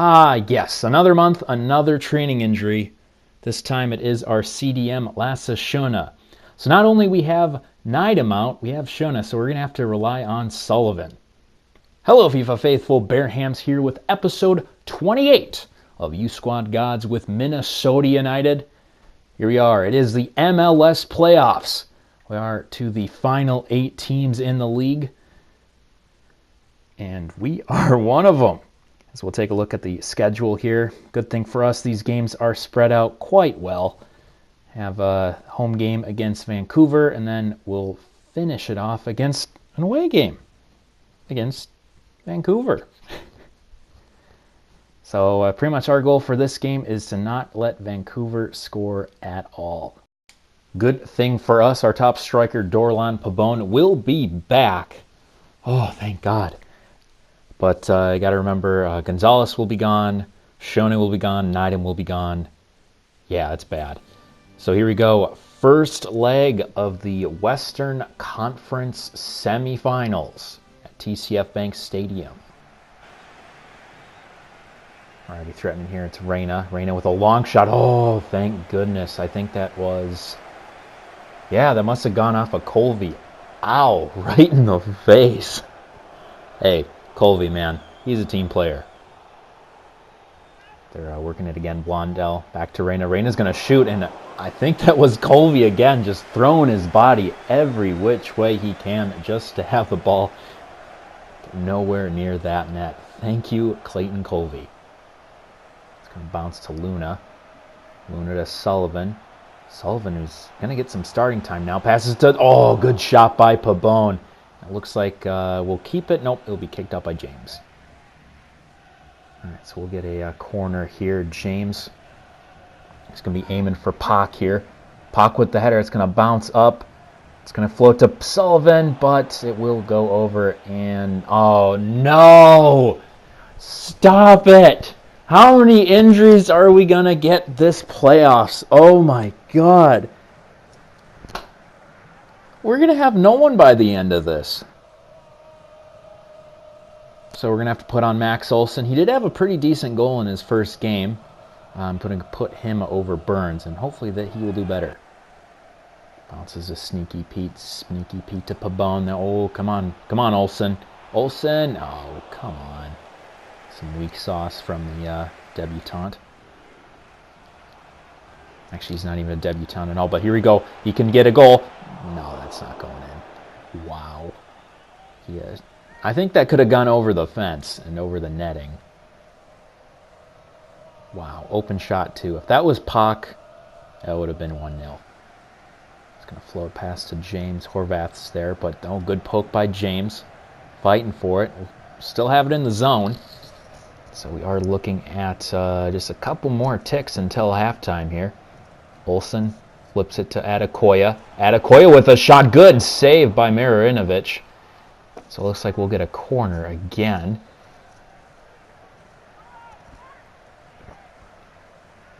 Ah, yes, another month, another training injury. This time it is our CDM Lasse Schöne. So not only we have Neidem out, we have Schöne, so we're going to have to rely on Sullivan. Hello, FIFA faithful. Bear Hams here with episode 28 of U Squad Gods with Minnesota United. Here we are. It is the MLS playoffs. We are to the final 8 teams in the league, and we are one of them. So we'll take a look at the schedule here. Good thing for us, these games are spread out quite well. Have a home game against Vancouver, and then we'll finish it off against an away game against Vancouver. So pretty much our goal for this game is to not let Vancouver score at all. Good thing for us, our top striker, Dorlan Pabon, will be back. Oh, thank God. But you got to remember, Gonzalez will be gone, Schöne will be gone, Neidem will be gone. Yeah, it's bad. So here we go. First leg of the Western Conference semifinals at TCF Bank Stadium. Already threatening here. It's Reyna. Reyna with a long shot. Oh, thank goodness. I think that was... Yeah, that must have gone off of Colby. Ow, right in the face. Hey, Colby, man. He's a team player. They're working it again. Blondell back to Reyna. Reyna's going to shoot, and I think that was Colby again, just throwing his body every which way he can just to have the ball nowhere near that net. Thank you, Clayton Colby. It's going to bounce to Luna. Luna to Sullivan. Sullivan is going to get some starting time now. Passes to... Oh, good shot by Pabon. It looks like we'll keep it. Nope, it'll be kicked out by James. All right, so we'll get a corner here. James. He's going to be aiming for Pak here. Pak with the header. It's going to bounce up. It's going to float to Sullivan, but it will go over. And oh, no! Stop it! How many injuries are we going to get this playoffs? Oh, my God. We're going to have no one by the end of this. So we're going to have to put on Max Olsen. He did have a pretty decent goal in his first game. I'm going to put him over Burns, and hopefully that he will do better. Bounces a Sneaky Pete to Pabon. Oh, come on. Come on, Olsen. Olsen. Oh, come on. Some weak sauce from the debutante. Actually, he's not even a debutante at all, but here we go. He can get a goal. No, that's not going in. Wow. I think that could have gone over the fence and over the netting. Wow, open shot too. If that was Pak, that would have been 1-0. It's going to float past to James. Horvath's there, but oh, good poke by James. Fighting for it. Still have it in the zone. So we are looking at just a couple more ticks until halftime here. Olsen flips it to Adekoya. Adekoya with a shot. Good save by Marinovic. So it looks like we'll get a corner again.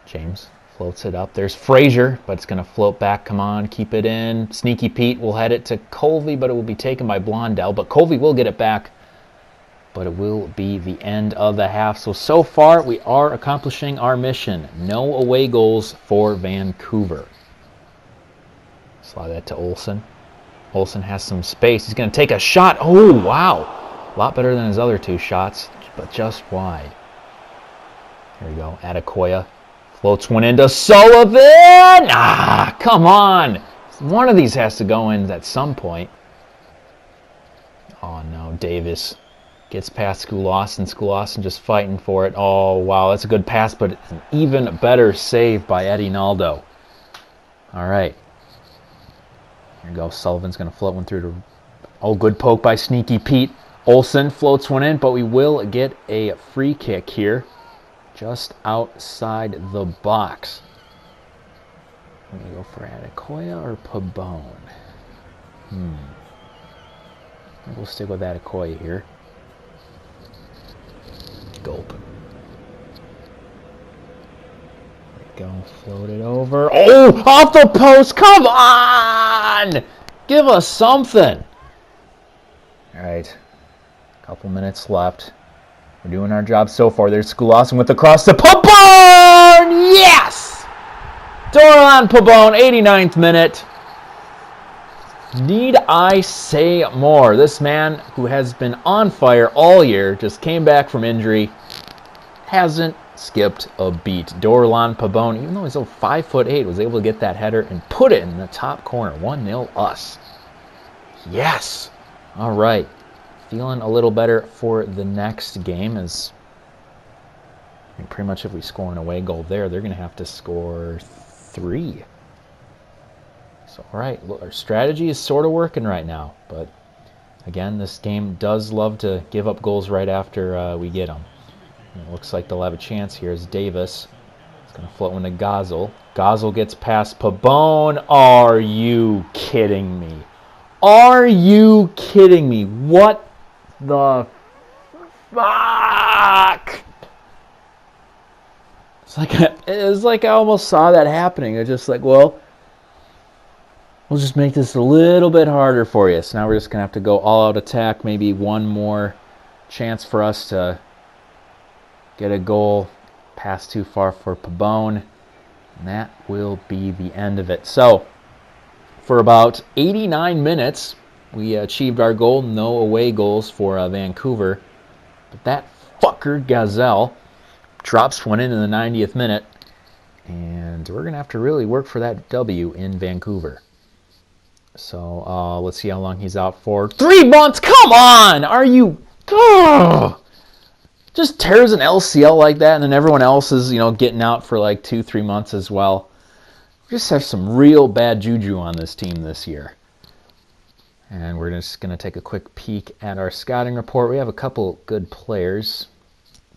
James floats it up. There's Frazier, but it's going to float back. Come on, keep it in. Sneaky Pete will head it to Colby, but it will be taken by Blondell. But Colby will get it back. But it will be the end of the half. So far, we are accomplishing our mission. No away goals for Vancouver. Slide that to Olsen. Olsen has some space. He's going to take a shot. Oh, wow. A lot better than his other 2 shots, but just wide. Here we go. Adekoya floats one into Sullivan. Ah, come on. One of these has to go in at some point. Oh, no. Davis gets past Skulason. Skulason just fighting for it. Oh, wow. That's a good pass, but it's an even better save by Eddie Naldo. All right. Here we go. Sullivan's going to float one through to... Oh, good poke by Sneaky Pete. Olsen floats one in, but we will get a free kick here. Just outside the box. I'm going to go for Adekoya or Pabon. We'll stick with Adekoya here. Gulp. Go, float it over. Oh, off the post. Come on! Give us something. All right. Couple minutes left. We're doing our job so far. There's Skulason with the cross to Pabon! Yes! Dorlan Pabon, 89th minute. Need I say more? This man who has been on fire all year, just came back from injury, hasn't skipped a beat. Dorlan Pabon, even though he's only 5'8", was able to get that header and put it in the top corner. 1-0 us. Yes! All right. Feeling a little better for the next game, as I think pretty much if we score an away goal there, they're going to have to score 3. So, all right, our strategy is sort of working right now. But, again, this game does love to give up goals right after we get them. And it looks like they'll have a chance here as Davis. It's going to float one to Gazal. Gazal gets past Pabon. Are you kidding me? Are you kidding me? What the fuck? It's like I almost saw that happening. It's just like, well, we'll just make this a little bit harder for you. So now we're just going to have to go all-out attack. Maybe one more chance for us to get a goal. Pass too far for Pabon. And that will be the end of it. So, for about 89 minutes, we achieved our goal. No away goals for Vancouver. But that fucker, Gazelle, drops one in the 90th minute. And we're going to have to really work for that W in Vancouver. So, let's see how long he's out for. 3 months? Come on! Are you... Ugh. Just tears an LCL like that, and then everyone else is, getting out for like 2-3 months as well. We just have some real bad juju on this team this year. And we're just going to take a quick peek at our scouting report. We have a couple good players.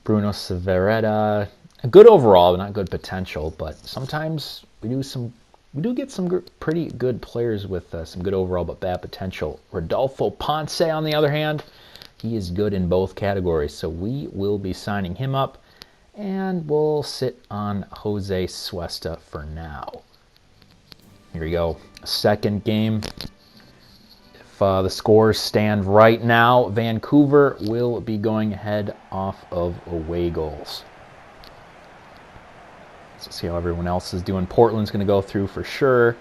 Bruno Severetta, good overall, not good potential, but sometimes we do get some pretty good players with some good overall but bad potential. Rodolfo Ponce, on the other hand, he is good in both categories, so we will be signing him up, and we'll sit on Jose Suesta for now. Here we go. Second game. If the scores stand right now, Vancouver will be going ahead off of away goals. Let's see how everyone else is doing. Portland's going to go through for sure.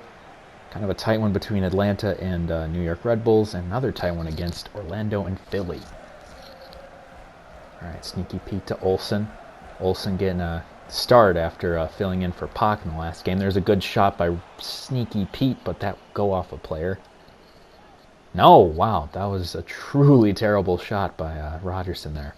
Kind of a tight one between Atlanta and New York Red Bulls, and another tight one against Orlando and Philly. All right, sneaky Pete to Olsen. Olsen getting a start after filling in for Pac in the last game. There's a good shot by sneaky Pete, but that will go off a player. No, wow, that was a truly terrible shot by Rogerson there.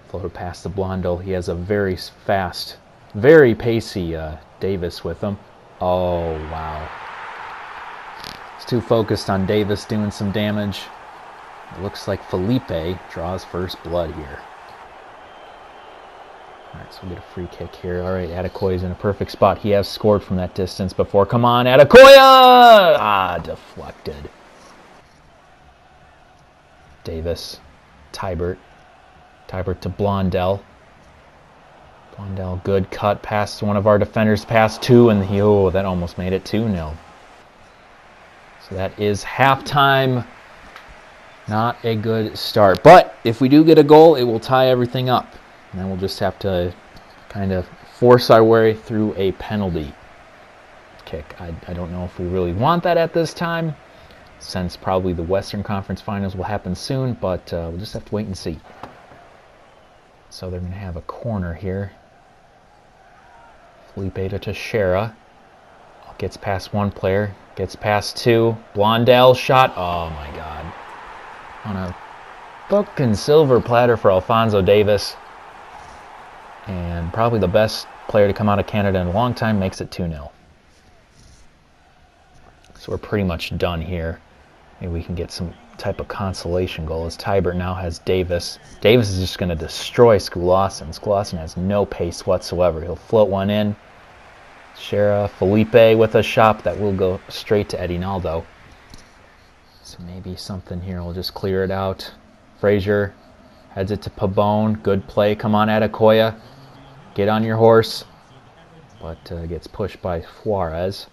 Floated past the Blondo. He has a very fast, very pacey Davis with him. Oh, wow. He's too focused on Davis doing some damage. It looks like Felipe draws first blood here. All right, so we get a free kick here. All right, Adekoya's in a perfect spot. He has scored from that distance before. Come on, Adekoya! Ah, deflected. Davis, Tybert to Blondell. Blondell, good cut past one of our defenders, past 2, and that almost made it 2-0. So that is halftime. Not a good start. But if we do get a goal, it will tie everything up. And then we'll just have to kind of force our way through a penalty kick. I don't know if we really want that at this time, since probably the Western Conference Finals will happen soon, but we'll just have to wait and see. So they're going to have a corner here. Felipe to Teixeira. Gets past one player. Gets past 2. Blondell shot. Oh, my God. On a fucking silver platter for Alphonso Davis. And probably the best player to come out of Canada in a long time, makes it 2-0. So we're pretty much done here. Maybe we can get some type of consolation goal, as Tybert now has Davis. Davis is just going to destroy Skulason. Skulason has no pace whatsoever. He'll float one in. Shera, Felipe with a shot that will go straight to Eddie Naldo. So maybe something here. We'll just clear it out. Frazier heads it to Pabon. Good play. Come on, Adekoya. Get on your horse. But gets pushed by Suarez.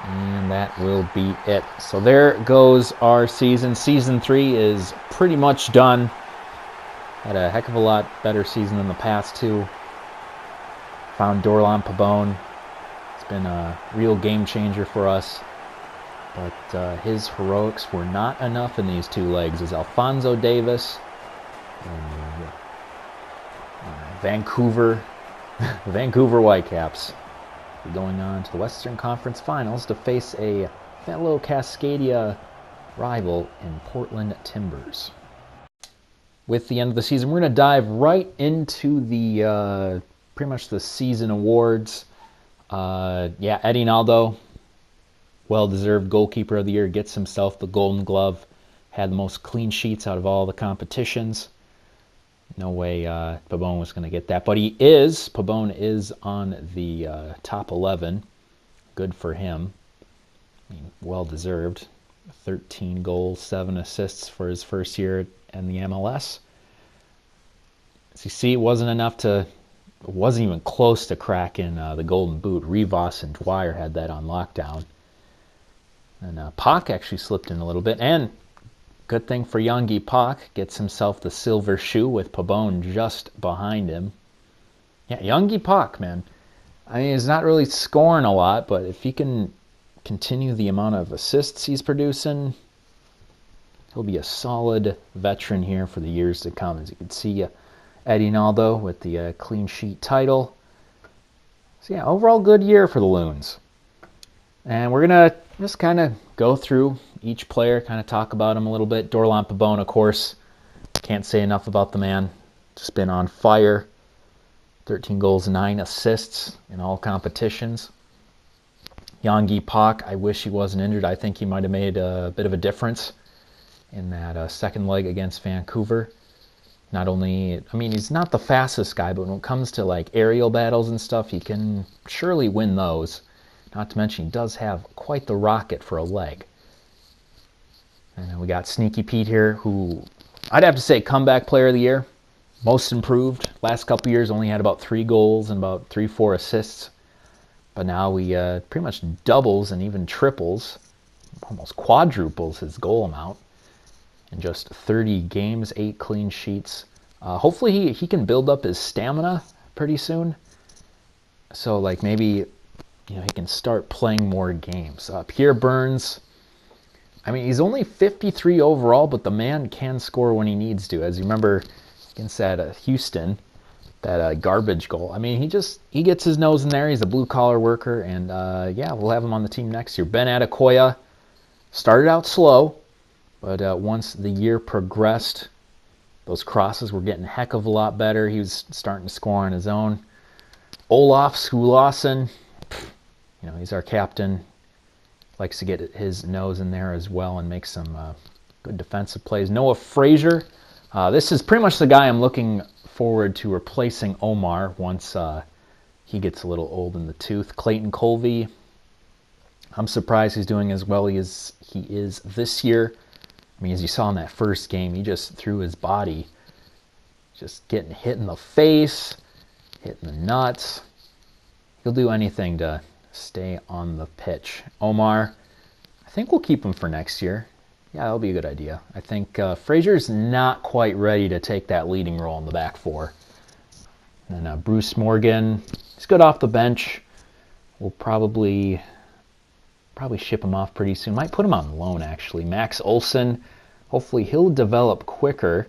And that will be it. So there goes our season. Season 3 is pretty much done. Had a heck of a lot better season than the past two. Found Dorlan Pabon. It's been a real game changer for us. But his heroics were not enough in these two legs, as Alphonso Davis and Vancouver Whitecaps are going on to the Western Conference Finals to face a fellow Cascadia rival in Portland Timbers. With the end of the season, we're going to dive right into the pretty much the season awards. Eddie Naldo, well-deserved goalkeeper of the year, gets himself the Golden Glove. Had the most clean sheets out of all the competitions. No way Pabon was going to get that. But Pabon is on the top 11. Good for him. I mean, well-deserved. 13 goals, 7 assists for his first year in the MLS. As you see, it wasn't even close to cracking the Golden Boot. Rivas and Dwyer had that on lockdown. And Pak actually slipped in a little bit. And good thing for Youngie Pak, gets himself the silver shoe with Pabon just behind him. Yeah, Youngie Pak, man. I mean, he's not really scoring a lot, but if he can continue the amount of assists he's producing, he'll be a solid veteran here for the years to come. As you can see, Eddie Naldo with the clean sheet title. So yeah, overall good year for the Loons. And we're going to just kind of go through each player, kind of talk about him a little bit. Dorlan Pabon, of course, can't say enough about the man. Just been on fire. 13 goals, 9 assists in all competitions. Youngie Pak, I wish he wasn't injured. I think he might have made a bit of a difference in that second leg against Vancouver. Not only, I mean, he's not the fastest guy, but when it comes to like aerial battles and stuff, he can surely win those. Not to mention, he does have quite the rocket for a leg. And then we got Sneaky Pete here, who I'd have to say comeback player of the year. Most improved. Last couple years only had about 3 goals and about 3-4 assists. But now he pretty much doubles and even triples, almost quadruples his goal amount in just 30 games, 8 clean sheets. Hopefully he can build up his stamina pretty soon. So like maybe he can start playing more games. Pierre Burns, I mean, he's only 53 overall, but the man can score when he needs to. As you remember against that Houston, that garbage goal. I mean, he gets his nose in there. He's a blue-collar worker, and we'll have him on the team next year. Ben Adekoya started out slow, but once the year progressed, those crosses were getting a heck of a lot better. He was starting to score on his own. Olaf Skulason, he's our captain. Likes to get his nose in there as well and make some good defensive plays. Noah Frazier. This is pretty much the guy I'm looking forward to replacing Omar once he gets a little old in the tooth. Clayton Colvey. I'm surprised he's doing as well as he is this year. I mean, as you saw in that first game, he just threw his body, just getting hit in the face, hit in the nuts. He'll do anything to stay on the pitch. Omar, I think we'll keep him for next year. Yeah, that'll be a good idea. I think Frazier's not quite ready to take that leading role in the back four. And Bruce Morgan, he's good off the bench. We'll probably ship him off pretty soon. Might put him on loan, actually. Max Olson, hopefully he'll develop quicker.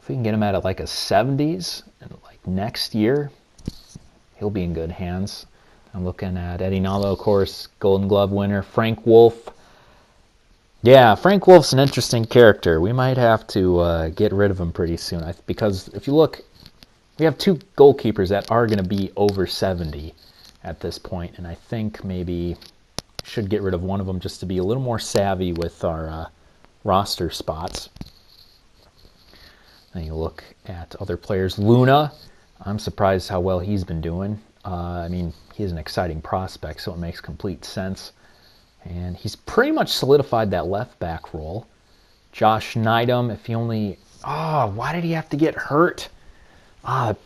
If we can get him at like a 70s, and like next year, he'll be in good hands. I'm looking at Eddie Naldo, of course, Golden Glove winner. Frank Wolf. Yeah, Frank Wolf's an interesting character. We might have to get rid of him pretty soon. Because if you look, we have 2 goalkeepers that are going to be over 70 at this point. And I think maybe should get rid of one of them just to be a little more savvy with our roster spots. Then you look at other players. Luna, I'm surprised how well he's been doing. I mean, he is an exciting prospect, so it makes complete sense. And he's pretty much solidified that left back role. Josh Neidham, if he only... why did he have to get hurt? It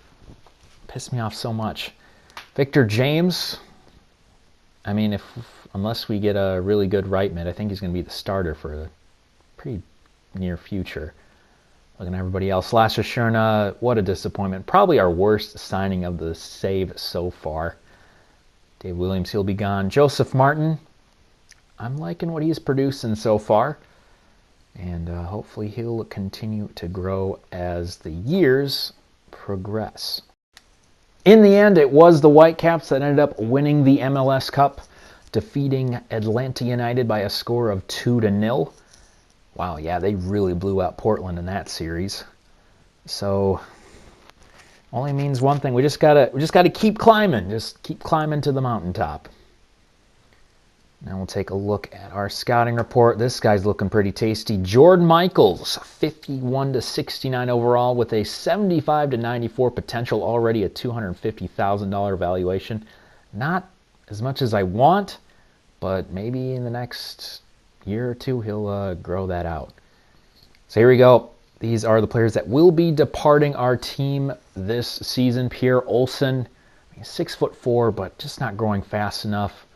pissed me off so much. Victor James, I mean, unless we get a really good right mid, I think he's going to be the starter for the pretty near future. Looking at everybody else. Lasha Sherna, what a disappointment. Probably our worst signing of the save so far. Dave Williams, he'll be gone. Joseph Martin, I'm liking what he's producing so far. And hopefully he'll continue to grow as the years progress. In the end, it was the Whitecaps that ended up winning the MLS Cup, defeating Atlanta United by a score of 2-0. Wow, yeah, they really blew out Portland in that series. So, only means one thing: we just gotta keep climbing, just keep climbing to the mountaintop. Now we'll take a look at our scouting report. This guy's looking pretty tasty. Jordan Michaels, 51-69 overall, with a 75-94 potential, already a $250,000 valuation. Not as much as I want, but maybe in the next year or two he'll grow that out. So here we go. These are the players that will be departing our team this season. Pierre Olsen, 6'4", but just not growing fast enough.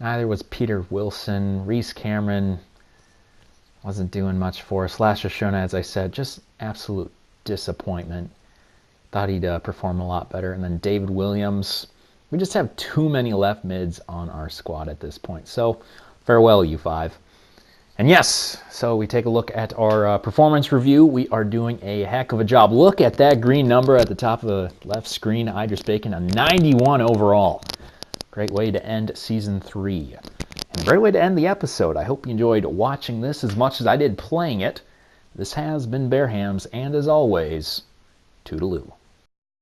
Neither was Peter Wilson. Reese Cameron wasn't doing much for us. Lasha Shona, as I said, just absolute disappointment. Thought he'd perform a lot better. And then David Williams. We just have too many left mids on our squad at this point. So farewell, you five. And yes, so we take a look at our performance review. We are doing a heck of a job. Look at that green number at the top of the left screen. Idris Bacon, a 91 overall. Great way to end Season 3. And a great way to end the episode. I hope you enjoyed watching this as much as I did playing it. This has been Bear Hams, and as always, toodaloo.